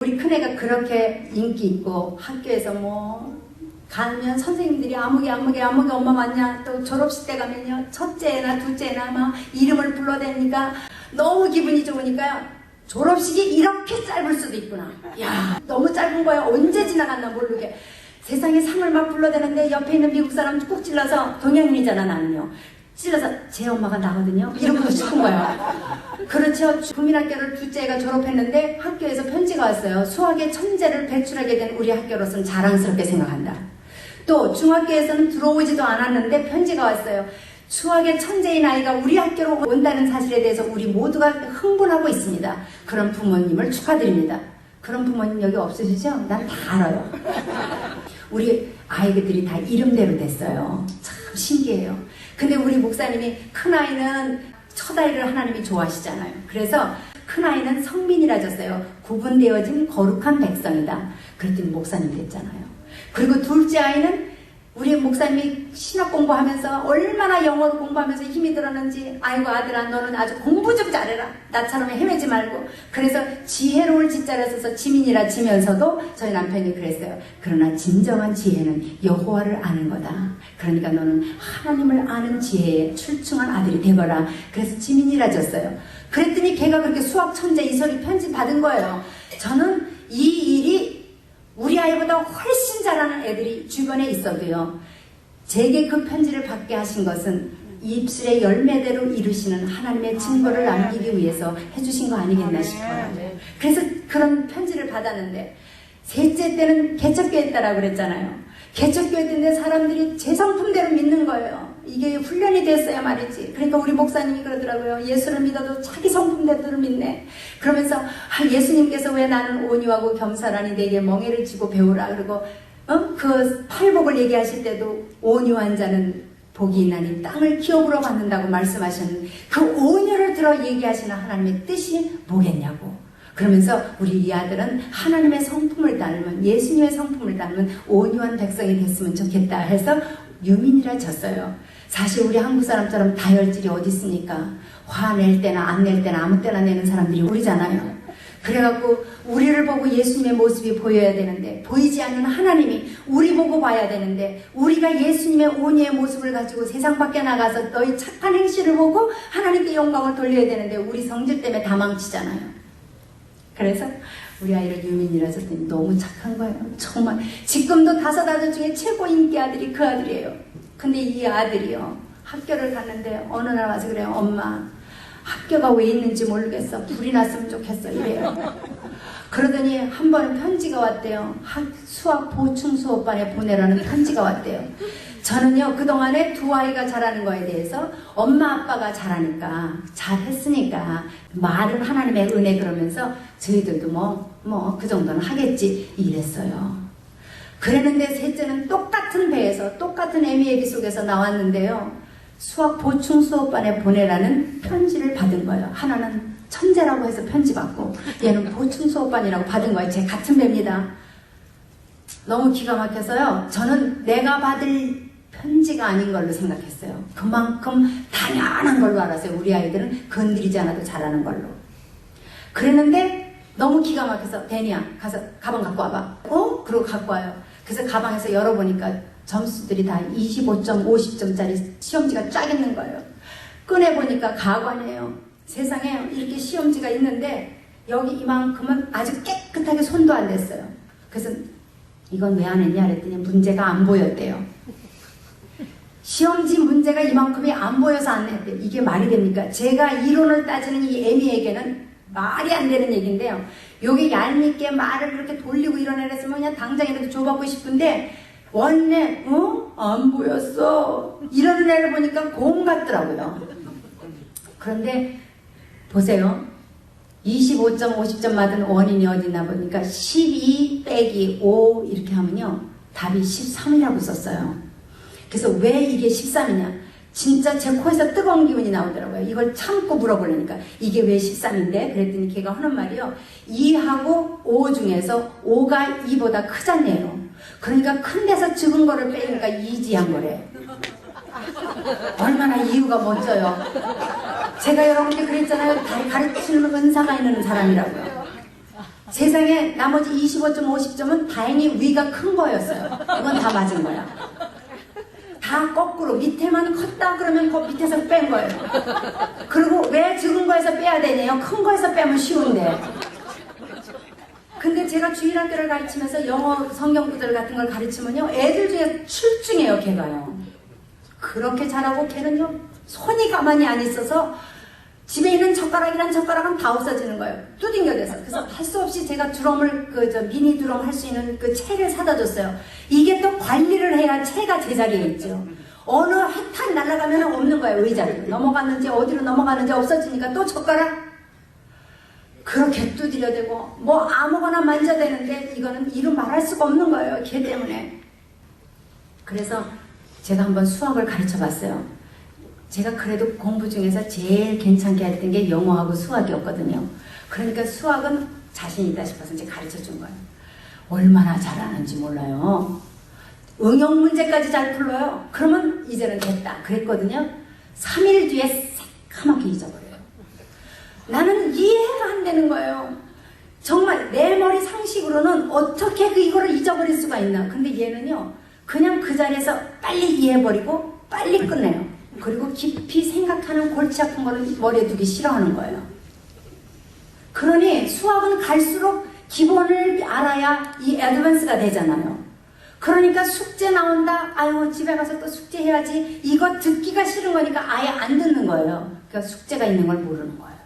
우리 큰애가 그렇게 인기 있고 학교에서 뭐 가면 선생님들이 아무개 엄마 맞냐, 또 졸업식 때 가면요 첫째 애나 둘째 애나 막 이름을 불러대니까 너무 기분이 좋으니까요. 졸업식이 이렇게 짧을 수도 있구나. 야, 너무 짧은 거야. 언제 지나갔나 모르게. 세상에 상을 막 불러대는데 옆에 있는 미국 사람 꾹 찔러서, 동양인이잖아 나는요. 찔러서 제 엄마가 나거든요. 이러고 싶은 거예요. 그렇죠. 국민학교를 둘째가 졸업했는데 학교에서 편지가 왔어요. 수학의 천재를 배출하게 된 우리 학교로서는 자랑스럽게 생각한다. 또 중학교에서는 들어오지도 않았는데 편지가 왔어요. 수학의 천재인 아이가 우리 학교로 온다는 사실에 대해서 우리 모두가 흥분하고 있습니다. 그런 부모님을 축하드립니다. 그런 부모님 여기 없으시죠? 난 다 알아요. 우리 아이들이 다 이름대로 됐어요. 참 신기해요. 근데 우리 목사님이 큰아이는 첫아이를 하나님이 좋아하시잖아요. 그래서 큰아이는 성민이라졌어요. 구분되어진 거룩한 백성이다. 그랬더니 목사님 됐잖아요. 그리고 둘째 아이는 우리 목사님이 신학 공부하면서 얼마나 영어를 공부하면서 힘이 들었는지, 아이고 아들아 너는 아주 공부 좀 잘해라. 나처럼 헤매지 말고. 그래서 지혜로울 지자를 써서 지민이라 지면서도 저희 남편이 그랬어요. 그러나 진정한 지혜는 여호와를 아는 거다. 그러니까 너는 하나님을 아는 지혜에 출중한 아들이 되거라. 그래서 지민이라 졌어요. 그랬더니 걔가 그렇게 수학 천재 이설이 편지 받은 거예요. 저는 이 일이 우리 아이보다 훨씬 잘하는 애들이 주변에 있어도요, 제게 그 편지를 받게 하신 것은 입술의 열매대로 이루시는 하나님의 증거를 남기기 위해서 해주신 거 아니겠나 싶어요. 그래서 그런 편지를 받았는데, 셋째 때는 개척교회 때라고 그랬잖아요. 개척교회 때인데 사람들이 제 성품대로 믿는 거예요. 이게 훈련이 됐어야 말이지. 그러니까 우리 목사님이 그러더라고요. 예수를 믿어도 자기 성품대로 믿네. 그러면서 예수님께서 왜 나는 온유하고 겸손하니 내게 멍에를 쥐고 배우라. 그리고 그 팔복을 얘기하실 때도 온유한 자는 복이 있나니 땅을 기업으로 받는다고 말씀하셨는데, 그 온유를 들어 얘기하시는 하나님의 뜻이 뭐겠냐고. 그러면서 우리 이 아들은 하나님의 성품을 닮은, 예수님의 성품을 닮은 온유한 백성이 됐으면 좋겠다 해서 유민이라 졌어요. 사실 우리 한국 사람처럼 다혈질이 어디 있습니까? 화낼 때나 안 낼 때나 아무 때나 내는 사람들이 우리잖아요. 그래갖고 우리를 보고 예수님의 모습이 보여야 되는데, 보이지 않는 하나님이 우리 보고 봐야 되는데, 우리가 예수님의 온유의 모습을 가지고 세상 밖에 나가서 너희 착한 행실을 보고 하나님께 영광을 돌려야 되는데, 우리 성질 때문에 다 망치잖아요. 그래서 우리 아이를 유민이라 줬더니 너무 착한 거예요. 정말 지금도 5 아들 중에 최고 인기 아들이 그 아들이에요. 근데 이 아들이요, 학교를 갔는데 어느 날 와서 그래요. 엄마, 학교가 왜 있는지 모르겠어. 불이 났으면 좋겠어. 이래요. 그러더니 한 번은 편지가 왔대요. 수학 보충 수업반에 보내라는 편지가 왔대요. 저는요, 그동안에 두 아이가 잘하는 거에 대해서 엄마 아빠가 잘하니까, 잘했으니까 말은 하나님의 은혜 그러면서 저희들도 그 정도는 하겠지 이랬어요. 그랬는데 셋째는 똑같은 배에서 똑같은 애미애비 속에서 나왔는데요, 수학 보충 수업반에 보내라는 편지를 받은 거예요. 하나는 천재라고 해서 편지 받고, 얘는 보충 수업반이라고 받은 거예요. 제 같은 배입니다. 너무 기가 막혀서요, 저는 내가 받을 편지가 아닌 걸로 생각했어요. 그만큼 당연한 걸로 알았어요. 우리 아이들은 건드리지 않아도 잘하는 걸로. 그랬는데 너무 기가 막혀서, 데니야 가서 가방 갖고 와봐. 그러고 갖고 와요. 그래서 가방에서 열어보니까 점수들이 다 25점, 50점짜리 시험지가 쫙 있는 거예요. 꺼내보니까 가관이에요. 세상에 이렇게 시험지가 있는데 여기 이만큼은 아주 깨끗하게 손도 안 댔어요. 그래서 이건 왜 안 했냐 그랬더니 문제가 안 보였대요. 시험지 문제가 이만큼이 안 보여서 안 냈대요. 이게 말이 됩니까? 제가 이론을 따지는 이 애미에게는 말이 안 되는 얘기인데요. 여기 얄밉게 말을 이렇게 돌리고 이런 애를 했으면 그냥 당장이라도 줘받고 싶은데, 원래 안 보였어 이러는 애를 보니까 공 같더라고요. 그런데 보세요. 25점, 50점 맞은 원인이 어디나 보니까 12 빼기 5 이렇게 하면요, 답이 13이라고 썼어요. 그래서 왜 이게 13이냐? 진짜 제 코에서 뜨거운 기운이 나오더라고요. 이걸 참고 물어보려니까 이게 왜 13인데? 그랬더니 걔가 하는 말이요, 2하고 5 중에서 5가 2보다 크잖아요. 그러니까 큰 데서 적은 거를 빼니까 이지한 거래. 얼마나 이유가 멋져요. 제가 여러분께 그랬잖아요. 잘 가르치는 은사가 있는 사람이라고요. 세상에 나머지 25점, 50점은 다행히 위가 큰 거였어요. 이건 다 맞은 거야. 다 거꾸로 밑에만 컸다 그러면 그 밑에서 뺀 거예요. 그리고 왜 적은 거에서 빼야 되냐요? 큰 거에서 빼면 쉬운데. 근데 제가 주일학교를 가르치면서 영어 성경 구절 같은 걸 가르치면요, 애들 중에 출중해요. 걔가요. 그렇게 잘하고 걔는요, 손이 가만히 안 있어서 집에 있는 젓가락이란 젓가락은 다 없어지는 거예요. 뚜딩겨대서. 그래서 할 수 없이 제가 드럼을, 미니 드럼 할 수 있는 그 채를 사다 줬어요. 이게 또 관리를 해야 채가 제자리에 있죠. 어느 혜탄 날아가면 없는 거예요, 의자를. 넘어갔는지, 어디로 넘어가는지 없어지니까 또 젓가락. 그렇게 두드려대고, 뭐 아무거나 만져대는데, 이거는 이루 말할 수가 없는 거예요, 걔 때문에. 그래서 제가 한번 수학을 가르쳐 봤어요. 제가 그래도 공부 중에서 제일 괜찮게 했던 게 영어하고 수학이었거든요. 그러니까 수학은 자신 있다 싶어서 이제 가르쳐 준 거예요. 얼마나 잘하는지 몰라요. 응용 문제까지 잘 풀어요. 그러면 이제는 됐다 그랬거든요. 3일 뒤에 새까맣게 잊어버려요. 나는 이해가 안 되는 거예요. 정말 내 머리 상식으로는 어떻게 이거를 잊어버릴 수가 있나. 근데 얘는요, 그냥 그 자리에서 빨리 이해해버리고 빨리 끝내요. 그리고 깊이 생각하는 골치 아픈 거를 머리에 두기 싫어하는 거예요. 그러니 수학은 갈수록 기본을 알아야 이 애드밴스가 되잖아요. 그러니까 숙제 나온다, 아유 집에 가서 또 숙제 해야지, 이거 듣기가 싫은 거니까 아예 안 듣는 거예요. 그러니까 숙제가 있는 걸 모르는 거예요.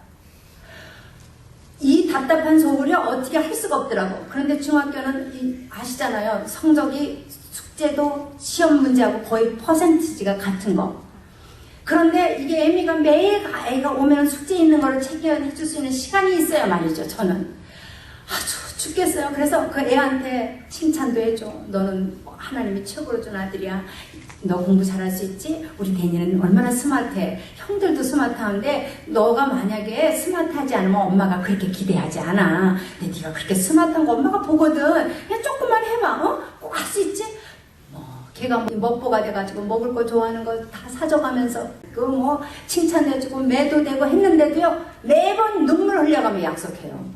이 답답한 속을요, 어떻게 할 수가 없더라고. 그런데 중학교는 아시잖아요. 성적이 숙제도 시험 문제하고 거의 퍼센티지가 같은 거. 그런데 이게 애미가 매일 애가 오면 숙제 있는 거를 체크해 줄 수 있는 시간이 있어야 말이죠. 저는 아주 죽겠어요. 그래서 그 애한테 칭찬도 해줘. 너는 하나님이 최고로 준 아들이야. 너 공부 잘할 수 있지? 우리 데니는 얼마나 스마트해. 형들도 스마트한데 너가 만약에 스마트하지 않으면 엄마가 그렇게 기대하지 않아. 근데 네가 그렇게 스마트한 거 엄마가 보거든. 그냥 조금만 해봐. 어? 꼭 할 수 있지? 걔가 먹보가 돼가지고 먹을 거 좋아하는 거 다 사줘가면서 그 칭찬해주고 매도 되고 했는데도요, 매번 눈물 흘려가며 약속해요.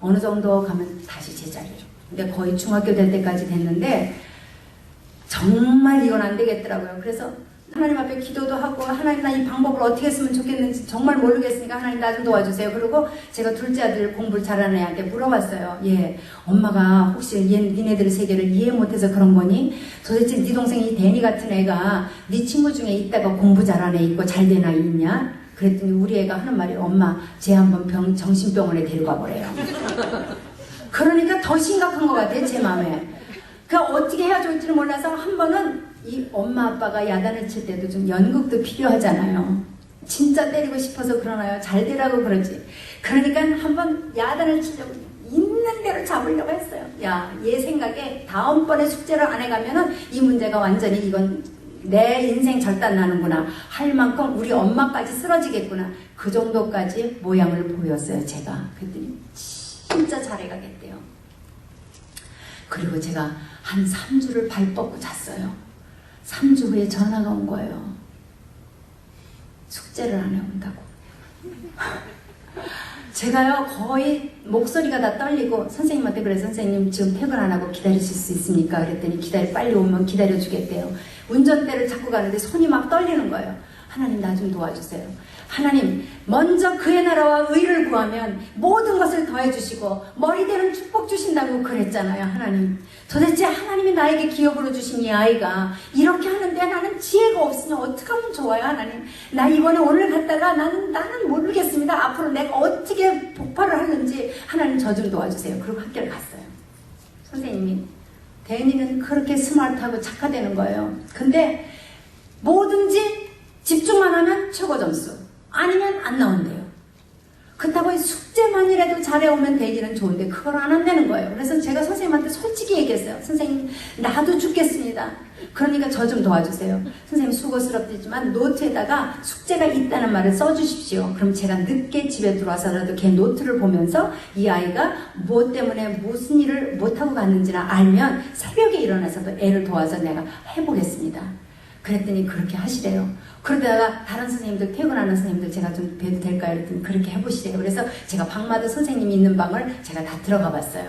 어느 정도 가면 다시 제자리로. 근데 거의 중학교 될 때까지 됐는데 정말 이건 안 되겠더라고요. 그래서 하나님 앞에 기도도 하고, 하나님 나 이 방법을 어떻게 쓰면 좋겠는지 정말 모르겠으니까 하나님 나 좀 도와주세요. 그리고 제가 둘째 아들 공부를 잘하는 애한테 물어봤어요. 예, 엄마가 혹시 니네들의 세계를 이해 못해서 그런 거니? 도대체 네 동생이 데니 같은 애가 네 친구 중에 있다가 공부 잘하는 애 있고 잘된 아이 있냐? 그랬더니 우리 애가 하는 말이, 엄마 쟤 한번 정신병원에 데려가 보래요. 그러니까 더 심각한 것 같아요, 제 마음에. 그러니까 어떻게 해야 좋을지를 몰라서 한 번은 이 엄마 아빠가 야단을 칠 때도 좀 연극도 필요하잖아요. 진짜 때리고 싶어서 그러나요? 잘 되라고 그러지. 그러니까 한번 야단을 치려고 있는 대로 잡으려고 했어요. 야, 얘 생각에 다음번에 숙제를 안 해가면은 이 문제가 완전히 이건 내 인생 절단 나는구나 할 만큼 우리 엄마까지 쓰러지겠구나. 그 정도까지 모양을 보였어요, 제가. 그랬더니 진짜 잘해가겠대요. 그리고 제가 한 3주를 발 뻗고 잤어요. 3주 후에 전화가 온 거예요. 숙제를 안 해온다고. 제가요, 거의 목소리가 다 떨리고 선생님한테 그래, 선생님 지금 퇴근 안 하고 기다리실 수 있습니까? 그랬더니 빨리 오면 기다려주겠대요. 운전대를 잡고 가는데 손이 막 떨리는 거예요. 하나님 나 좀 도와주세요. 하나님, 먼저 그의 나라와 의를 구하면 모든 것을 더해주시고 머리대는 축복 주신다고 그랬잖아요. 하나님, 도대체 하나님이 나에게 기업으로 주신 이 아이가 이렇게 하는데 나는 지혜가 없으니 어떻게 하면 좋아요. 하나님, 나 이번에 오늘 갔다가 나는 모르겠습니다. 앞으로 내가 어떻게 복파를 하는지 하나님 저 좀 도와주세요. 그리고 학교를 갔어요. 선생님이, 대니는 그렇게 스마트하고 착하다는 거예요. 근데 뭐든지 집중만 하면 최고 점수, 아니면 안 나온대요. 그렇다고 숙제만이라도 잘해오면 되기는 좋은데 그걸 안 한다는 거예요. 그래서 제가 선생님한테 솔직히 얘기했어요. 선생님, 나도 죽겠습니다. 그러니까 저 좀 도와주세요. 선생님, 수고스럽지만 노트에다가 숙제가 있다는 말을 써주십시오. 그럼 제가 늦게 집에 들어와서라도 걔 노트를 보면서 이 아이가 무엇 때문에 무슨 일을 못하고 갔는지를 알면 새벽에 일어나서도 애를 도와서 내가 해보겠습니다. 그랬더니 그렇게 하시래요. 그러다가 다른 선생님들, 퇴근하는 선생님들 제가 좀 뵈도 될까요? 그랬더니 그렇게 해보시래요. 그래서 제가 방마도 선생님이 있는 방을 제가 다 들어가 봤어요.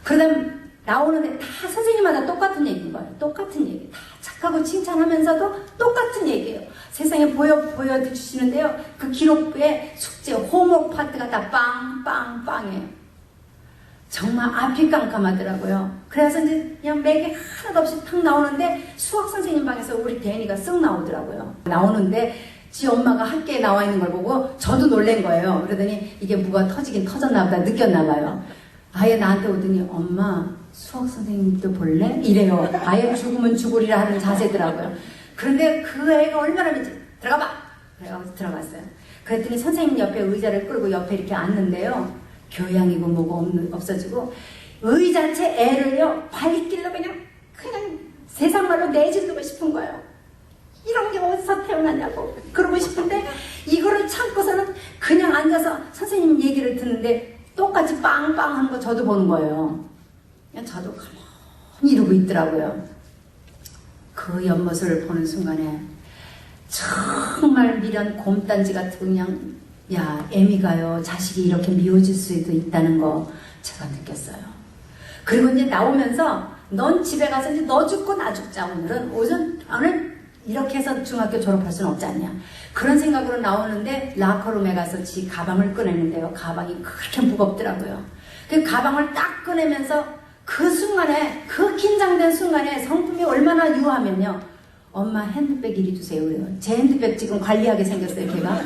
그러다 나오는데 다 선생님마다 똑같은 얘기인 거예요. 똑같은 얘기. 다 착하고 칭찬하면서도 똑같은 얘기예요. 세상에 보여주시는데요. 그 기록부에 숙제, 홈워크 파트가 다 빵빵빵이에요. 정말 앞이 깜깜하더라고요. 그래서 이제 그냥 맥이 하나도 없이 탁 나오는데 수학 선생님 방에서 우리 대현이가 쓱 나오더라고요. 나오는데 지 엄마가 학교에 나와 있는 걸 보고 저도 놀란 거예요. 그러더니 이게 뭐가 터지긴 터졌나 보다 느꼈나 봐요. 아예 나한테 오더니 엄마 수학 선생님도 볼래? 이래요. 아예 죽으면 죽으리라 하는 자세더라고요. 그런데 그 애가 얼마나 믿지? 들어가봐! 그래가지고 들어갔어요. 그랬더니 선생님 옆에 의자를 끌고 옆에 이렇게 앉는데요. 교양이고 뭐고 없어지고 의자체 애를요 발길로 그냥 세상 말로 내지르고 싶은 거예요. 이런 게 어디서 태어나냐고 그러고 싶은데 이거를 참고서는 그냥 앉아서 선생님 얘기를 듣는데 똑같이 빵빵 하는 거 저도 보는 거예요. 그냥 저도 가만히 이러고 있더라고요. 그 옆모습을 보는 순간에 정말 미련 곰단지 같은 그냥 야, 애미가요, 자식이 이렇게 미워질 수도 있다는 거 제가 느꼈어요. 그리고 이제 나오면서 넌 집에 가서 이제 너 죽고 나 죽자. 오늘 이렇게 해서 중학교 졸업할 수는 없지 않냐. 그런 생각으로 나오는데 라커룸에 가서 지 가방을 꺼내는데요. 가방이 그렇게 무겁더라고요. 그 가방을 딱 꺼내면서 그 순간에, 그 긴장된 순간에 성품이 얼마나 유하면요. 엄마 핸드백 이리 주세요. 그래요. 제 핸드백 지금 관리하게 생겼어요, 걔가.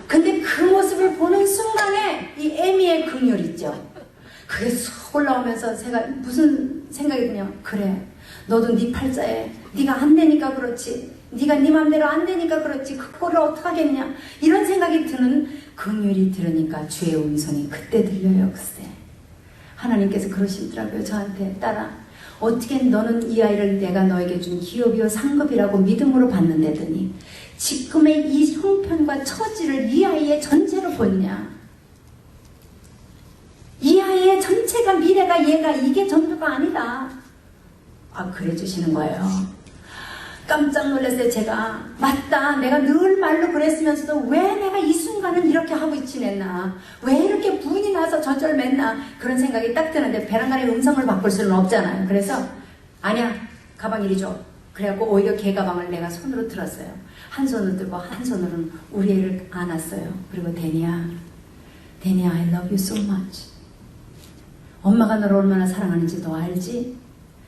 근데 그 모습을 보는 순간에 이 애미의 긍휼 있죠. 그게 쑥 올라오면서 제가 무슨 생각이 드냐. 그래, 너도 네 팔자에 네가 안 되니까 그렇지. 네가 네 맘대로 안 되니까 그렇지. 그거를 어떡하겠냐. 이런 생각이 드는 긍휼이 들으니까 주의 음성이 그때 들려요. 글쎄. 하나님께서 그러시더라고요. 저한테 딸아. 어떻게 너는 이 아이를 내가 너에게 준 기업이요 상급이라고 믿음으로 받는다더니 지금의 이 형편과 처지를 이 아이의 전체로 보냐. 이 아이의 전체가 미래가 얘가 이게 전부가 아니다. 아 그래 주시는 거예요. 깜짝 놀랐어요. 제가 맞다. 내가 늘 말로 그랬으면서도 왜 내가 이 순간은 이렇게 하고 지냈나. 왜 이렇게 분이 나서 저절맸나. 그런 생각이 딱 드는데 베란간에 음성을 바꿀 수는 없잖아요. 그래서 아니야 가방 이리 줘. 그래갖고 오히려 걔 가방을 내가 손으로 들었어요. 한 손으로 들고 한 손으로는 우리 애를 안았어요. 그리고 데니야 I love you so much. 엄마가 너를 얼마나 사랑하는지 너 알지?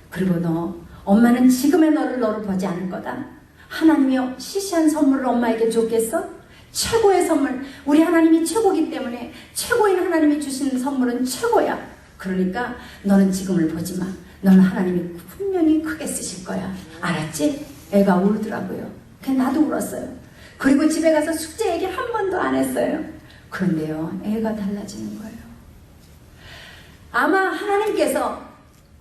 그리고 너 엄마는 지금의 너를 너로 보지 않을 거다. 하나님이 시시한 선물을 엄마에게 줬겠어? 최고의 선물. 우리 하나님이 최고기 때문에 최고인 하나님이 주시는 선물은 최고야. 그러니까 너는 지금을 보지 마. 너는 하나님이 분명히 크게 쓰실 거야. 알았지? 애가 울더라고요. 그냥 나도 울었어요. 그리고 집에 가서 숙제 얘기 한 번도 안 했어요. 그런데요, 애가 달라지는 거예요. 아마 하나님께서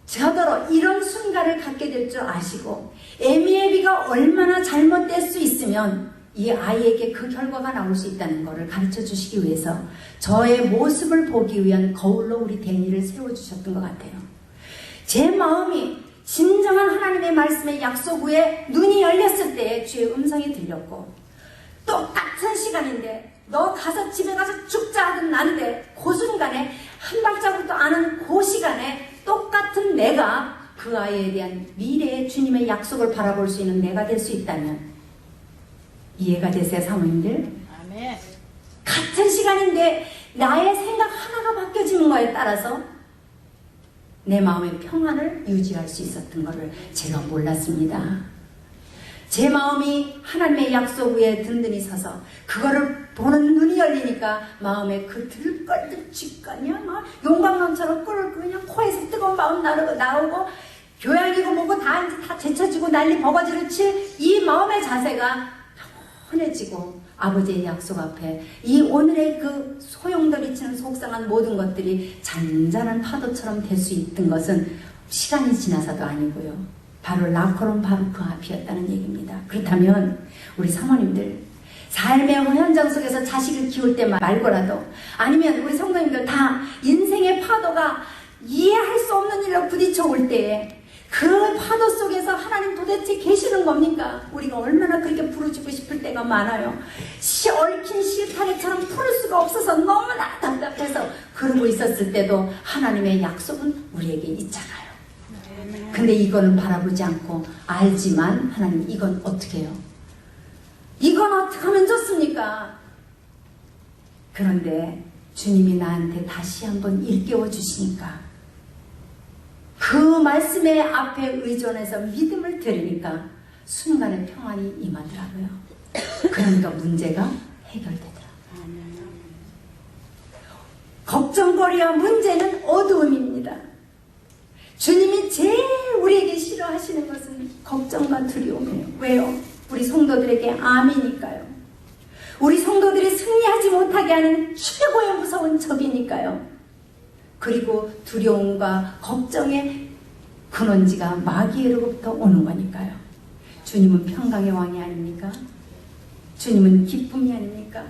저더러 이런 순간을 갖게 될 줄 아시고 애미애비가 얼마나 잘못될 수 있으면 이 아이에게 그 결과가 나올 수 있다는 것을 가르쳐 주시기 위해서 저의 모습을 보기 위한 거울로 우리 데니를 세워주셨던 것 같아요. 제 마음이 진정한 하나님의 말씀의 약속 후에 눈이 열렸을 때에 주의 음성이 들렸고 똑같은 시간인데 너 가서 집에 가서 죽자 하든 나는데 그 순간에 한 발자국도 안 하는 그 시간에 똑같은 내가 그 아이에 대한 미래의 주님의 약속을 바라볼 수 있는 내가 될 수 있다면 이해가 되세요, 사모님들? 아멘. 같은 시간인데 나의 생각 하나가 바뀌어지는 거에 따라서 내 마음의 평안을 유지할 수 있었던 것을 제가 몰랐습니다. 제 마음이 하나님의 약속 위에 든든히 서서 그거를 보는 눈이 열리니까 마음에 그 들끓는 직관이야 막 용광로처럼 끓을 그냥 코에서 뜨거운 마음 나오고 교양이고 뭐고 다 제쳐지고 난리 버거지를 칠 이 마음의 자세가 편해지고 아버지의 약속 앞에 이 오늘의 그 소용돌이 치는 속상한 모든 것들이 잔잔한 파도처럼 될 수 있던 것은 시간이 지나서도 아니고요. 바로 라커룸 바로 그 앞이었다는 얘기입니다. 그렇다면 우리 사모님들 삶의 현장 속에서 자식을 키울 때 말고라도 아니면 우리 성도님들 다 인생의 파도가 이해할 수 없는 일로 부딪혀 올 때에 그 파도 속에서 하나님 도대체 계시는 겁니까? 우리가 얼마나 그렇게 부르짖고 싶을 때가 많아요. 얽힌 실타래처럼 풀을 수가 없어서 너무나 답답해서 그러고 있었을 때도 하나님의 약속은 우리에게 있잖아요. 근데 이거는 바라보지 않고 알지만 하나님 이건 어떻게 해요? 이건 어떻게 하면 좋습니까? 그런데 주님이 나한테 다시 한번 일깨워 주시니까 그 말씀의 앞에 의존해서 믿음을 드리니까 순간에 평안이 임하더라고요. 그러니까 문제가 해결되더라. 걱정거리와 문제는 어두움입니다. 주님이 제일 우리에게 싫어하시는 것은 걱정과 두려움이에요. 왜요? 우리 성도들에게 암이니까요. 우리 성도들이 승리하지 못하게 하는 최고의 무서운 적이니까요. 그리고 두려움과 걱정의 근원지가 마귀로부터 오는 거니까요. 주님은 평강의 왕이 아닙니까? 주님은 기쁨이 아닙니까?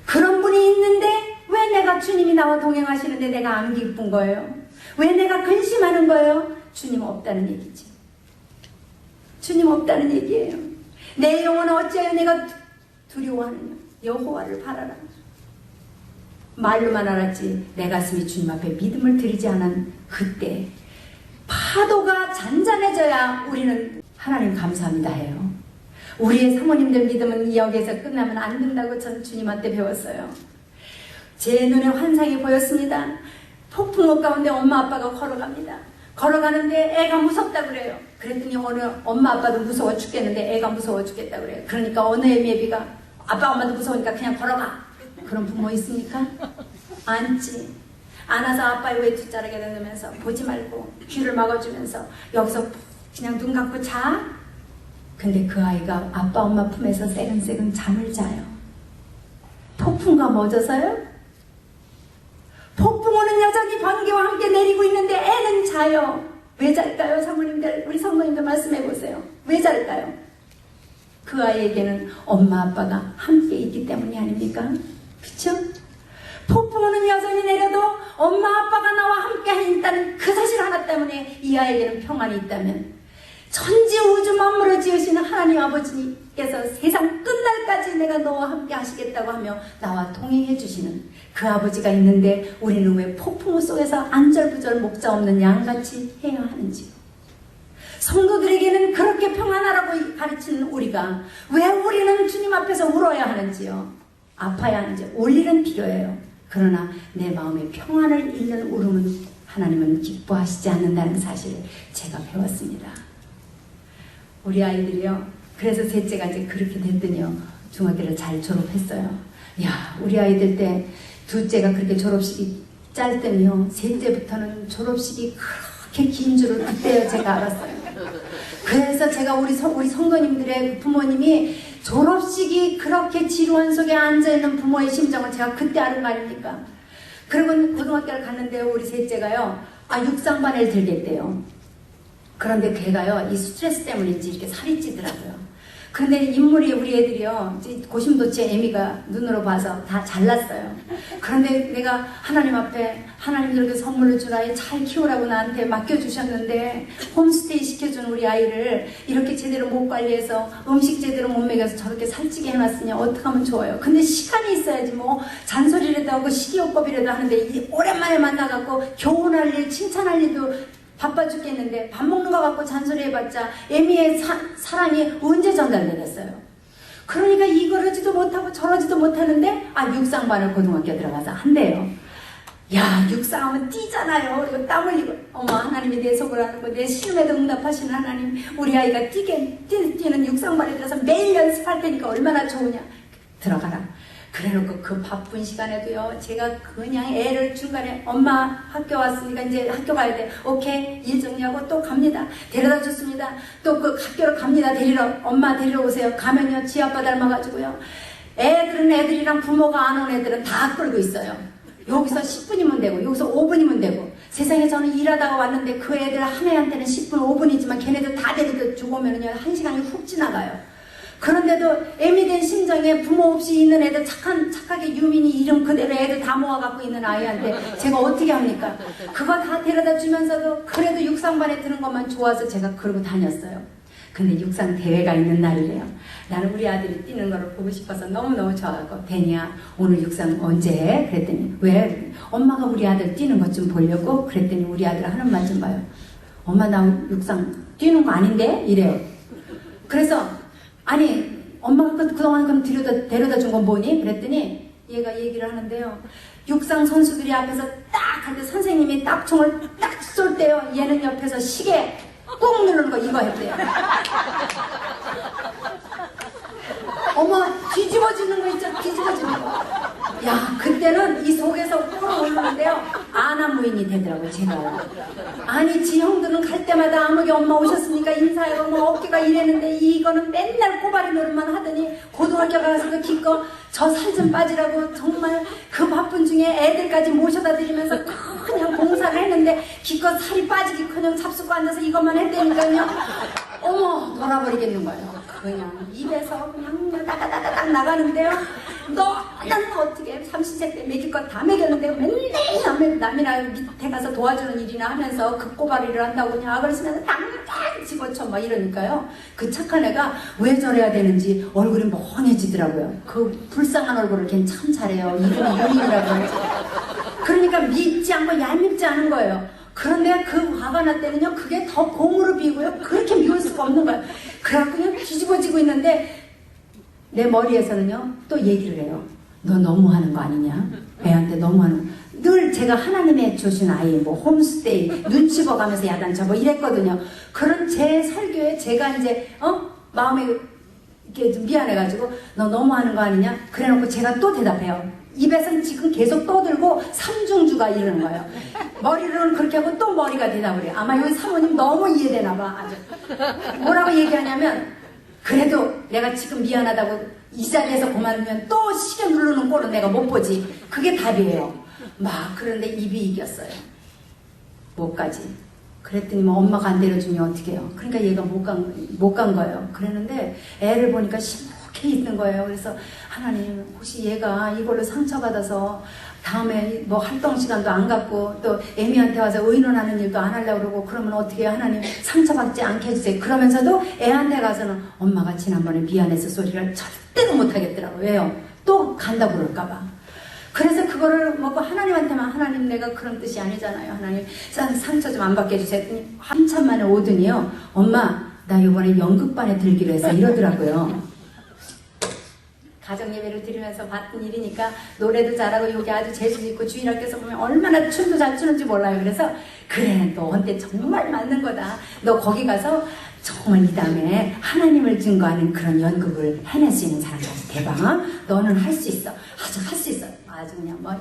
그런 분이 있는데 왜 내가 주님이 나와 동행하시는데 내가 안 기쁜 거예요? 왜 내가 근심하는 거예요? 주님 없다는 얘기지. 주님 없다는 얘기예요. 내 영혼은 어찌하여 내가 두려워하느냐? 여호와를 바라라. 말로만 알았지 내 가슴이 주님 앞에 믿음을 드리지 않은 그때 파도가 잔잔해져야 우리는 하나님 감사합니다 해요. 우리의 사모님들 믿음은 여기에서 끝나면 안 된다고 전 주님한테 배웠어요. 제 눈에 환상이 보였습니다. 폭풍우 가운데 엄마 아빠가 걸어갑니다. 걸어가는데 애가 무섭다 그래요. 그랬더니 어느 엄마 아빠도 무서워 죽겠는데 애가 무서워 죽겠다 그래요. 그러니까 어느 애미애비가 아빠 엄마도 무서우니까 그냥 걸어가. 그런 부모 있습니까? 안지. 안아서 아빠의 외투자락에 넣으면서 보지 말고 귀를 막아주면서 여기서 그냥 눈 감고 자. 근데 그 아이가 아빠 엄마 품에서 새근새근 잠을 자요. 폭풍과 멎어서요? 폭풍우는 여전히 번개와 함께 내리고 있는데 애는 자요. 왜 잘까요? 사모님들, 우리 성도님들 말씀해 보세요. 왜 잘까요? 그 아이에게는 엄마 아빠가 함께 있기 때문이 아닙니까? 그쵸? 폭풍우는 여전히 내려도 엄마 아빠가 나와 함께 있다는 그 사실 하나 때문에 이 아이에게는 평안이 있다면 천지 우주 만물을 지으시는 하나님 아버지께서 세상 끝날까지 내가 너와 함께 하시겠다고 하며 나와 동행해 주시는 그 아버지가 있는데 우리는 왜 폭풍우 속에서 안절부절 목자 없는 양같이 해야 하는지요? 성도들에게는 그렇게 평안하라고 가르치는 우리가 왜 우리는 주님 앞에서 울어야 하는지요? 아파야 하는지 올 일은 필요해요. 그러나 내 마음의 평안을 잃는 울음은 하나님은 기뻐하시지 않는다는 사실을 제가 배웠습니다. 우리 아이들이요. 그래서 셋째가 이제 그렇게 됐더니요. 중학교를 잘 졸업했어요. 야, 우리 아이들 때 둘째가 그렇게 졸업식이 짧더니요. 셋째부터는 졸업식이 그렇게 긴 줄을 그때요 제가 알았어요. 그래서 제가 우리 성도님들의 부모님이 졸업식이 그렇게 지루한 속에 앉아있는 부모의 심정을 제가 그때 아는 거 아닙니까? 그리고 고등학교를 갔는데요. 우리 셋째가요. 육상반을 들겠대요. 그런데 걔가요. 이 스트레스 때문인지 이렇게 살이 찌더라고요. 그런데 인물이 우리 애들이요. 고심도치 애미가 눈으로 봐서 다 잘났어요. 그런데 내가 하나님 앞에 하나님 이렇게 선물을 주라 잘 키우라고 나한테 맡겨주셨는데 홈스테이 시켜준 우리 아이를 이렇게 제대로 못 관리해서 음식 제대로 못 먹여서 저렇게 살찌게 해놨으니 어떻게 하면 좋아요? 근데 시간이 있어야지 뭐 잔소리라도 하고 식이요법이라도 하는데 오랜만에 만나갖고 교훈할 일 칭찬할 일도 바빠 죽겠는데 밥 먹는 거 갖고 잔소리해봤자 애미의 사랑이 언제 전달되겠어요? 그러니까 이러지도 못하고 저러지도 못하는데 육상반을 고등학교 들어가서 한대요. 야, 육상하면 뛰잖아요. 그리고 땀 흘리고 어머 하나님이 내 속을 아는 거 내 신음에도 응답하시는 하나님 우리 아이가 뛰는 육상반에 들어서 매일 연습할 테니까 얼마나 좋으냐. 들어가라. 그래놓고 그 바쁜 시간에도요 제가 그냥 애를 중간에 엄마 학교 왔으니까 이제 학교 가야 돼. 오케이 일 정리하고 또 갑니다. 데려다 줬습니다. 또 그 학교로 갑니다. 엄마 데리러 오세요. 가면요 지 아빠 닮아가지고요 애들이랑 부모가 안 온 애들은 다 끌고 있어요. 여기서 10분이면 되고 여기서 5분이면 되고 세상에 저는 일하다가 왔는데 그 애들 한 애한테는 10분 5분이지만 걔네들 다 데리고 주고 오면은요 1시간이 훅 지나가요. 그런데도 애미 된 심정에 부모 없이 있는 애들 착하게 유민이 이름 그대로 애들 다 모아갖고 있는 아이한테 제가 어떻게 합니까? 그거 다 데려다 주면서도 그래도 육상반에 드는 것만 좋아서 제가 그러고 다녔어요. 근데 육상 대회가 있는 날이래요. 나는 우리 아들이 뛰는 걸 보고 싶어서 너무너무 좋아하고, 데니야 오늘 육상 언제 해? 그랬더니 왜? 엄마가 우리 아들 뛰는 것 좀 보려고. 그랬더니 우리 아들 하는 말 좀 봐요. 엄마 나 육상 뛰는 거 아닌데? 이래요. 그래서 아니 엄마가 그동안 그럼 데려다 준 건 뭐니? 그랬더니 얘가 얘기를 하는데요. 육상 선수들이 앞에서 딱 할 때 선생님이 딱 총을 딱 쏠 때요. 얘는 옆에서 시계 꾹 누르는 거 이거 했대요. 어머 뒤집어지는 거 있죠? 뒤집어지는 거. 야 그때는 이 속에서 끓어오르는데요. 아나무인이 되더라고요. 제가. 아니 지 형들은 갈 때마다 아무개 엄마 오셨으니까 인사하고 뭐 어깨가 이랬는데 이거는 맨날 꼬바리 노릇만 하더니 고등학교 가서 그 기껏 저 살 좀 빠지라고 정말 그 바쁜 중에 애들까지 모셔다 드리면서 그냥 봉사를 했는데 기껏 살이 빠지기커녕 잡수고 앉아서 이것만 했다니까요. 어머 돌아버리겠는 거예요. 그냥 입에서 그냥 다다다닥 나가는데요. 너는 어떻게 삼시세 때 먹일 것 다 먹였는데요. 맨날 남이나 밑에 가서 도와주는 일이나 하면서 그 꼬바리를 한다고 그냥 악을 쓰면서 땅땅 집어쳐 막 이러니까요. 그 착한 애가 왜 저래야 되는지 얼굴이 멍해지더라고요. 그 불쌍한 얼굴을 걔는 참 잘해요. 이름이 유민이라고. 그러니까 믿지 않고 얄밉지 않은 거예요. 그런데 그 화가 날 때는요, 그게 더 공으로 비고요. 그렇게 미울 수가 없는 거예요. 그래갖고 그냥 뒤집어지고 있는데, 내 머리에서는요, 또 얘기를 해요. 너 너무하는 거 아니냐? 애한테 너무하는 거. 늘 제가 하나님의 주신 아이, 뭐, 홈스테이, 눈치 봐가면서 야단쳐, 뭐 이랬거든요. 그런 제 설교에 제가 이제, 마음에 이렇게 좀 미안해가지고, 너 너무하는 거 아니냐? 그래 놓고 제가 또 대답해요. 입에서는 지금 계속 떠들고 삼중주가 이러는 거예요. 머리로는 그렇게 하고 또 머리가 대답을 해요. 아마 여기 사모님 너무 이해되나 봐. 아주. 뭐라고 얘기하냐면 그래도 내가 지금 미안하다고 이 자리에서 그만두면 또 시계 누르는 꼴은 내가 못 보지. 그게 답이에요. 막 그런데 입이 이겼어요. 못 가지. 그랬더니 뭐 엄마가 안 데려주면 어떻게 해요. 그러니까 얘가 못 간 거예요. 그랬는데 애를 보니까 있는 거예요. 그래서 하나님 혹시 얘가 이걸로 상처받아서 다음에 뭐 활동 시간도 안 갖고 또 애미한테 와서 의논하는 일도 안 하려고 그러고 그러면 어떻게 해요? 하나님 상처받지 않게 해주세요. 그러면서도 애한테 가서는 엄마가 지난번에 미안해서 소리를 절대로 못 하겠더라고요. 왜요? 또 간다고 그럴까봐. 그래서 그거를 먹고 하나님한테만 하나님 내가 그런 뜻이 아니잖아요. 하나님 상처 좀 안 받게 해주세요. 했더니 한참 만에 오더니요. 엄마 나 이번에 연극반에 들기로 해서 이러더라고요. 가정예배를 드리면서 봤던 일이니까 노래도 잘하고 여기 아주 재주 있고 주일학교에서 보면 얼마나 춤도 잘 추는지 몰라요. 그래서 그래 너한테 정말 맞는 거다. 너 거기 가서 정말 이 다음에 하나님을 증거하는 그런 연극을 해낼 수 있는 사람까지 대박. 너는 할 수 있어. 아주 할 수 있어. 아주 그냥 뭐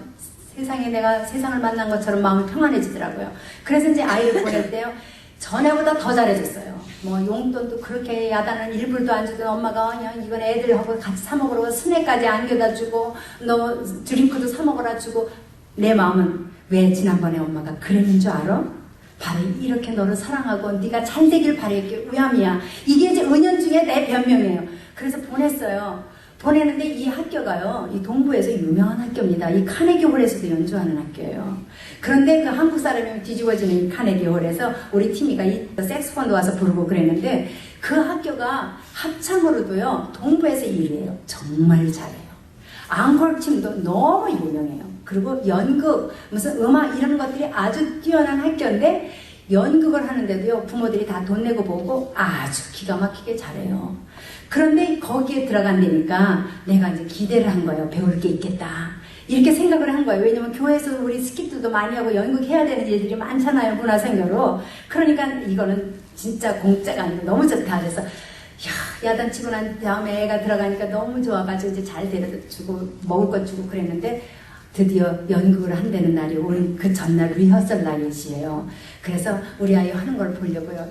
세상에 내가 세상을 만난 것처럼 마음이 평안해지더라고요. 그래서 이제 아이를 보낼 때요. 전에보다 더 잘해줬어요. 뭐 용돈도 그렇게 야단을 일불도 안 주던 엄마가 그냥 이건 애들하고 같이 사 먹으라고 스낵까지 안겨다 주고 너 드링크도 사 먹으라 주고 내 마음은 왜 지난번에 엄마가 그랬는 줄 알아? 바로 이렇게 너를 사랑하고 네가 잘 되길 바랄게 우야미야. 이게 이제 은연중에 내 변명이에요. 그래서 보냈어요. 보내는데 이 학교가요, 이 동부에서 유명한 학교입니다. 이 카네기 홀에서도 연주하는 학교예요. 그런데 그 한국 사람이 뒤집어지는 이 카네기 홀에서 우리 팀이가 이 색소폰도 와서 부르고 그랬는데 그 학교가 합창으로도요, 동부에서 1위예요. 정말 잘해요. 앙콜 팀도 너무 유명해요. 그리고 연극, 무슨 음악 이런 것들이 아주 뛰어난 학교인데 연극을 하는데도요, 부모들이 다 돈 내고 보고 아주 기가 막히게 잘해요. 그런데 거기에 들어간다니까 내가 이제 기대를 한 거예요. 배울 게 있겠다. 이렇게 생각을 한 거예요. 왜냐면 교회에서 우리 스킵들도 많이 하고 연극해야 되는 일들이 많잖아요. 문화생교로. 그러니까 이거는 진짜 공짜가 아니고 너무 좋다. 그래서 야단치고 난 다음에 애가 들어가니까 너무 좋아가지고 이제 잘 데려다 주고 먹을 것 주고 그랬는데 드디어 연극을 한다는 날이 오늘 그 전날 리허설 날이에요. 그래서 우리 아이 하는 걸 보려고요.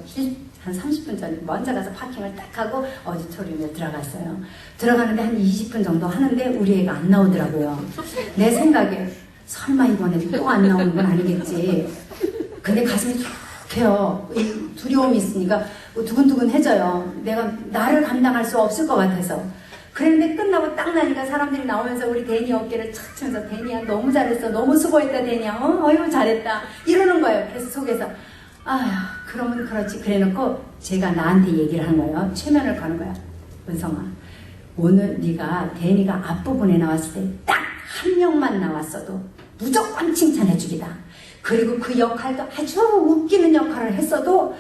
한 30분 전에 먼저 가서 파킹을 딱 하고 오디토리움에 들어갔어요. 들어가는데 한 20분 정도 하는데 우리 애가 안 나오더라고요. 내 생각에 설마 이번에 또 안 나오는 건 아니겠지. 근데 가슴이 해요. 두려움이 있으니까 두근두근해져요. 내가 나를 감당할 수 없을 것 같아서. 그런데 끝나고 딱 나니까 사람들이 나오면서 우리 데니 어깨를 착 치면서 데니야 너무 잘했어. 너무 수고했다 데니야. 어휴 잘했다. 이러는 거예요. 그래서 속에서 아휴 그러면 그렇지. 그래놓고 제가 나한테 얘기를 하는 거예요. 최면을 가는 거야. 은성아 오늘 네가 데니가 앞부분에 나왔을 때 딱 한 명만 나왔어도 무조건 칭찬해 주기다. 그리고 그 역할도 아주 웃기는 역할을 했어도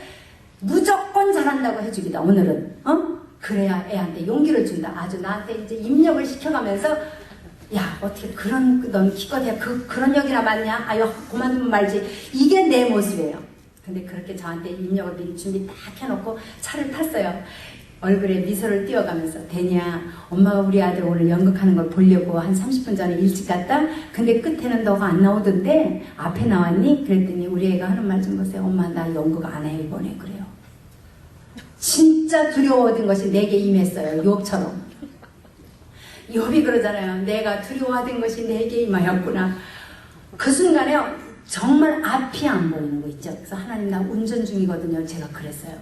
무조건 잘한다고 해주기다. 오늘은 그래야 애한테 용기를 준다. 아주 나한테 이제 입력을 시켜가면서 야 어떻게 넌 기껏해야 그런 역이나 맞냐? 아유 그만두면 말지. 이게 내 모습이에요. 근데 그렇게 저한테 입력을 미리 준비 딱 해놓고 차를 탔어요. 얼굴에 미소를 띄워가면서 데니야 엄마가 우리 아들 오늘 연극하는 걸 보려고 한 30분 전에 일찍 갔다. 근데 끝에는 너가 안 나오던데 앞에 나왔니? 그랬더니 우리 애가 하는 말 좀 보세요. 엄마 나 연극 안 해 이번에. 그래요. 진짜 두려워하던 것이 내게 임했어요. 욥처럼. 욥이 그러잖아요. 내가 두려워하던 것이 내게 임하였구나. 그 순간에 정말 앞이 안 보이는 거 있죠. 그래서 하나님 나 운전 중이거든요. 제가 그랬어요.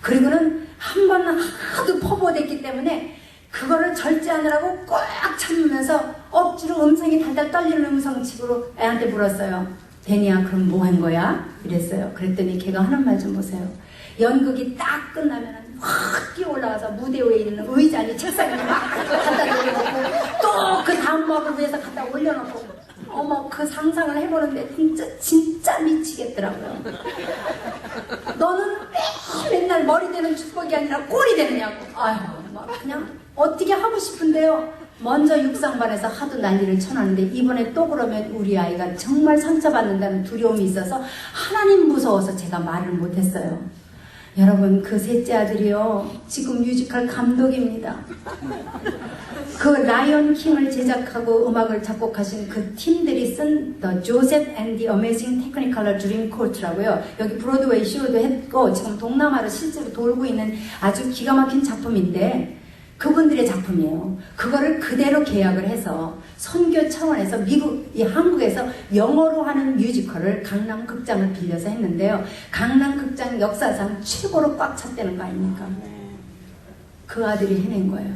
그리고는 한 번 하도 퍼부어댔기 때문에 그거를 절제하느라고 꽉 참으면서 억지로 음성이 달달 떨리는 음성치고로 애한테 물었어요. 데니야 그럼 뭐 한 거야? 이랬어요. 그랬더니 걔가 하는 말 좀 보세요. 연극이 딱 끝나면 확 뛰어 올라가서 무대 위에 있는 의자니 책상에 막 갖다 놓고 또 그 다음幕을 위해서 갖다 올려놓고 어머 그 상상을 해보는데 진짜 미치겠더라고요. 너는 맨날 머리 되는 축복이 아니라 꼴이 되느냐고. 아유 막 그냥 어떻게 하고 싶은데요. 먼저 육상반에서 하도 난리를 쳐놨는데 이번에 또 그러면 우리 아이가 정말 상처받는다는 두려움이 있어서 하나님 무서워서 제가 말을 못했어요. 여러분 그 셋째 아들이요 지금 뮤지컬 감독입니다. 그 라이언 킹을 제작하고 음악을 작곡하신 그 팀들이 쓴 The Joseph and the Amazing Technicolor Dreamcoat라고요. 여기 브로드웨이 쇼도 했고 지금 동남아로 실제로 돌고 있는 아주 기가 막힌 작품인데 그분들의 작품이에요. 그거를 그대로 계약을 해서 선교 차원에서 한국에서 영어로 하는 뮤지컬을 강남극장을 빌려서 했는데요. 강남극장 역사상 최고로 꽉 찼다는 거 아닙니까? 그 아들이 해낸 거예요.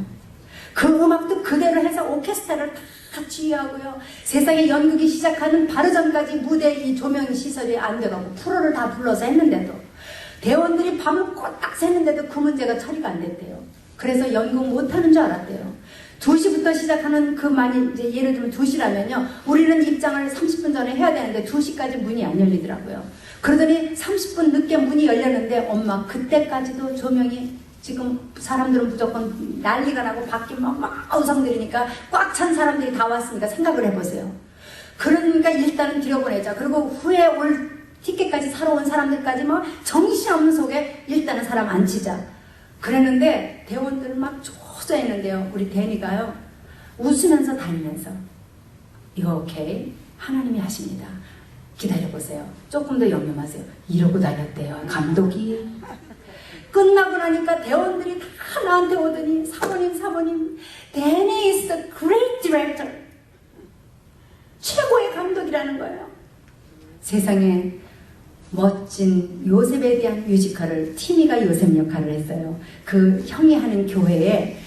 그 음악도 그대로 해서 오케스트라를 다 지휘하고요. 세상에 연극이 시작하는 바로 전까지 무대 이 조명 시설이 안 돼가고 프로를 다 불러서 했는데도 대원들이 밤을 꼬딱 새는데도 그 문제가 처리가 안 됐대요. 그래서 연극 못하는 줄 알았대요. 2시부터 시작하는 이제 예를 들면 2시라면요. 우리는 입장을 30분 전에 해야 되는데 2시까지 문이 안 열리더라고요. 그러더니 30분 늦게 문이 열렸는데 엄마 그때까지도 조명이 지금 사람들은 무조건 난리가 나고 밖에 막 우성 들이니까 꽉 찬 사람들이 다 왔으니까 생각을 해보세요. 그러니까 일단은 들여보내자. 그리고 후에 올 티켓까지 사러 온 사람들까지 막 정신없는 속에 일단은 사람 안 치자. 그랬는데 대원들은 막 조소했는데요. 우리 데니가요 웃으면서 다니면서 이거 오케이 하나님이 하십니다. 기다려보세요. 조금 더 염려하세요. 이러고 다녔대요. 감독이. 끝나고 나니까 대원들이 다 나한테 오더니 사모님 데니 is the great director. 최고의 감독이라는 거예요. 세상에 멋진 요셉에 대한 뮤지컬을 티미가 요셉 역할을 했어요. 그 형이 하는 교회에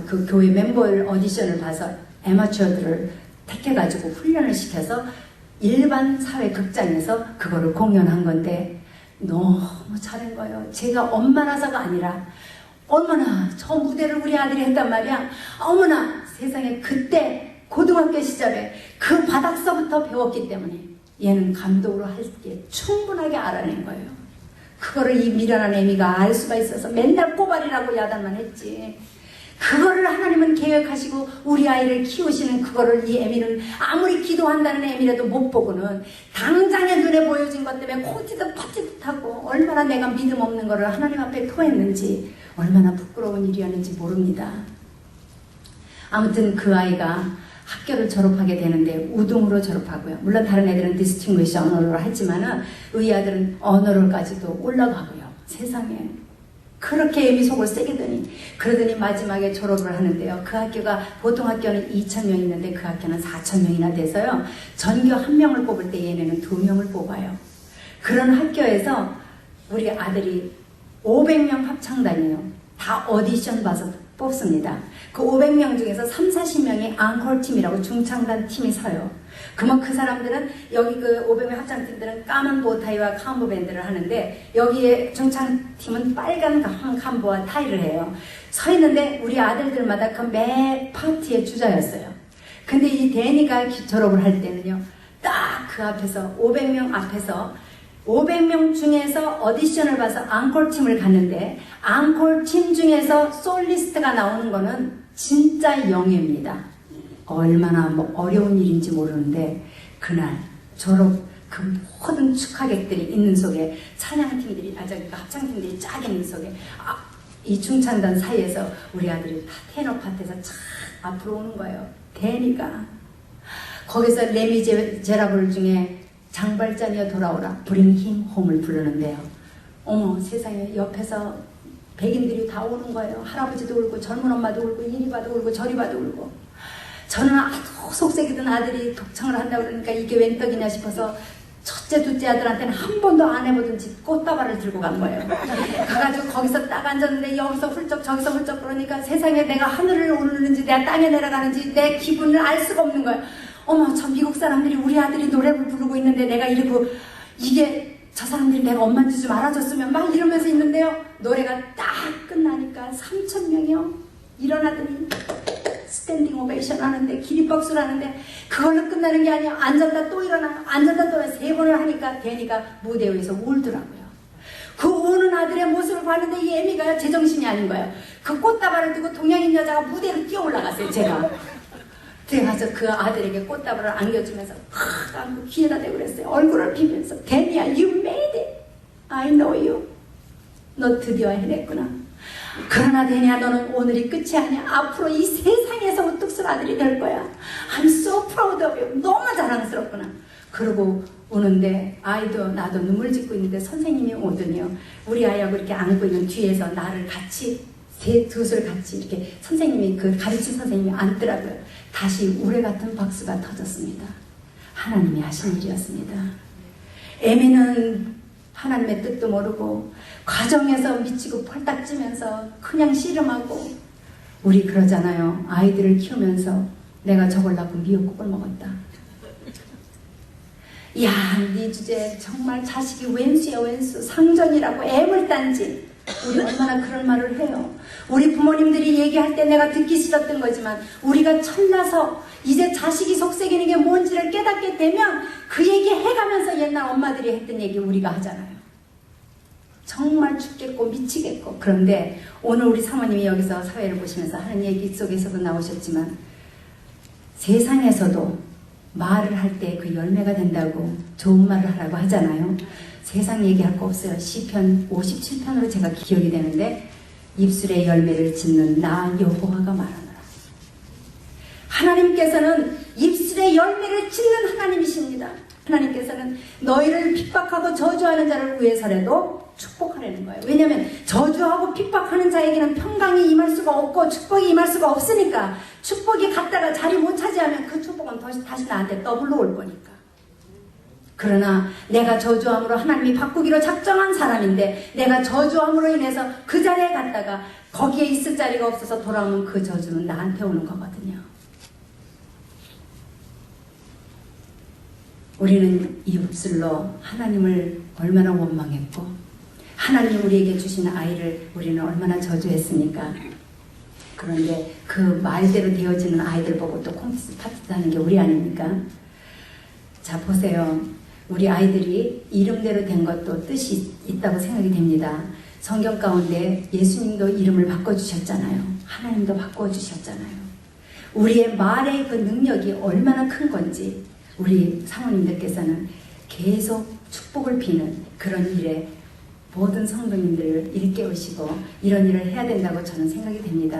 그 교회 멤버를 오디션을 봐서 애마추어들을 택해가지고 훈련을 시켜서 일반 사회 극장에서 그거를 공연한 건데 너무 잘한 거예요. 제가 엄마라서가 아니라 어머나 저 무대를 우리 아들이 했단 말이야. 어머나 세상에 그때 고등학교 시절에 그 바닥서부터 배웠기 때문에 얘는 감독으로 할 게 충분하게 알아낸 거예요. 그거를 이 미련한 애미가 알 수가 있어서 맨날 꼬발이라고 야단만 했지. 그거를 하나님은 계획하시고 우리 아이를 키우시는 그거를 이 애미는 아무리 기도한다는 애미라도 못 보고는 당장에 눈에 보여진 것 때문에 콩티도 파티듯하고 얼마나 내가 믿음 없는 거를 하나님 앞에 토했는지 얼마나 부끄러운 일이었는지 모릅니다. 아무튼 그 아이가 학교를 졸업하게 되는데 우등으로 졸업하고요. 물론 다른 애들은 디스팅귀시 언어를 하지만은 의 아들은 언어로까지도 올라가고요. 세상에 그렇게 애미 속을 새기더니 그러더니 마지막에 졸업을 하는데요. 그 학교가 보통 학교는 2,000명 있는데 그 학교는 4,000명이나 돼서요. 전교 1명을 뽑을 때 얘네는 2명을 뽑아요. 그런 학교에서 우리 아들이 500명 합창단이에요. 다 오디션 봐서 뽑습니다. 그 500명 중에서 3, 40명이 앙콜 팀이라고 중창단 팀이 서요. 그러면 그 사람들은 여기 그 500명 합창팀들은 까만 보타이와 캄보 밴드를 하는데 여기에 중창팀은 빨간 캄보와 타이를 해요. 서 있는데 우리 아들들마다 그 매 파티의 주자였어요. 근데 이 데니가 졸업을 할 때는요, 딱 그 앞에서 500명 앞에서 500명 중에서 오디션을 봐서 앙콜팀을 갔는데 앙콜팀 중에서 솔리스트가 나오는 거는 진짜 영예입니다. 얼마나 뭐 어려운 일인지 모르는데 그날 졸업 그 모든 축하객들이 있는 속에 찬양팀들이 합창팀들이 쫙 있는 속에 이 중창단 사이에서 우리 아들이 다 테너 파트에서 쫙 앞으로 오는 거예요. 데니가 거기서 레미제라블 중에 장발자니여 돌아오라 Bring him home을 부르는데요. 어머 세상에 옆에서 백인들이 다 오는 거예요. 할아버지도 울고 젊은 엄마도 울고 이리 봐도 울고 저리 봐도 울고. 저는 아주 속색이던 아들이 독청을 한다고 그러니까 이게 웬 떡이냐 싶어서 첫째 둘째 아들한테는 한 번도 안 해보던 집 꽃다발을 들고 간 거예요. 가가지고 거기서 딱 앉았는데 여기서 훌쩍 저기서 훌쩍 그러니까 세상에 내가 하늘을 오르는지 내가 땅에 내려가는지 내 기분을 알 수가 없는 거예요. 어머 저 미국 사람들이 우리 아들이 노래를 부르고 있는데 내가 이러고 이게 저 사람들이 내가 엄마인지 좀 알아줬으면 막 이러면서 있는데요. 노래가 딱 끝나니까 3,000명이요. 일어나더니 스탠딩 오베이션 하는데 기립박수를 하는데 그걸로 끝나는 게 아니야. 앉았다 또 일어나 앉았다 또 일어나 3번을 하니까 데니가 무대 위에서 울더라고요. 그 우는 아들의 모습을 봤는데 이 애미가 제정신이 아닌 거예요. 그 꽃다발을 두고 동양인 여자가 무대로 뛰어 올라갔어요. 제가 가서 그 아들에게 꽃다발을 안겨주면서 팍 안고 귀에다 대고 그랬어요. 얼굴을 비면서 데니야 you made it. I know you. 너 드디어 해냈구나. 그러나 데니야 너는 오늘이 끝이 아니야. 앞으로 이 세상에서 우뚝 설 아들이 될 거야. I'm so proud of you. 너무 자랑스럽구나. 그러고 오는데 아이도 나도 눈물 짓고 있는데 선생님이 오더니요. 우리 아이하고 이렇게 안고 있는 뒤에서 나를 같이 두 손을 같이 이렇게 선생님이 그 가르친 선생님이 앉더라고요. 다시 우레 같은 박수가 터졌습니다. 하나님이 하신 일이었습니다. 애미는 하나님의 뜻도 모르고 과정에서 미치고 펄딱 찌면서 그냥 씨름하고 우리 그러잖아요. 아이들을 키우면서 내가 저걸 낳고 미역국을 먹었다. 야, 네 주제 정말 자식이 왼수야 왼수 상전이라고 애물단지 우리 얼마나 그런 말을 해요. 우리 부모님들이 얘기할 때 내가 듣기 싫었던 거지만 우리가 철나서 이제 자식이 속썩이는 게 뭔지를 깨닫게 되면 그 얘기 해가면서 옛날 엄마들이 했던 얘기 우리가 하잖아요. 정말 죽겠고 미치겠고. 그런데 오늘 우리 사모님이 여기서 사회를 보시면서 하는 얘기 속에서도 나오셨지만 세상에서도 말을 할 때 그 열매가 된다고 좋은 말을 하라고 하잖아요. 세상 얘기할 거 없어요. 시편 57편으로 제가 기억이 되는데 입술의 열매를 짓는 나 여호와가 말하노라. 하나님께서는 입술의 열매를 짓는 하나님이십니다. 하나님께서는 너희를 핍박하고 저주하는 자를 위해서라도 축복하려는 거예요. 왜냐하면 저주하고 핍박하는 자에게는 평강이 임할 수가 없고 축복이 임할 수가 없으니까 축복이 갔다가 자리 못 차지하면 그 축복은 다시 나한테 더블로 올 거니까. 그러나 내가 저주함으로 하나님이 바꾸기로 작정한 사람인데 내가 저주함으로 인해서 그 자리에 갔다가 거기에 있을 자리가 없어서 돌아오면 그 저주는 나한테 오는 거거든요. 우리는 이 입술로 하나님을 얼마나 원망했고 하나님이 우리에게 주신 아이를 우리는 얼마나 저주했습니까? 그런데 그 말대로 되어지는 아이들 보고 또 콘테스트 파티도 하는 게 우리 아닙니까? 자 보세요. 우리 아이들이 이름대로 된 것도 뜻이 있다고 생각이 됩니다. 성경 가운데 예수님도 이름을 바꿔주셨잖아요. 하나님도 바꿔주셨잖아요. 우리의 말의 그 능력이 얼마나 큰 건지 우리 사모님들께서는 계속 축복을 비는 그런 일에 모든 성도님들을 일깨우시고 이런 일을 해야 된다고 저는 생각이 됩니다.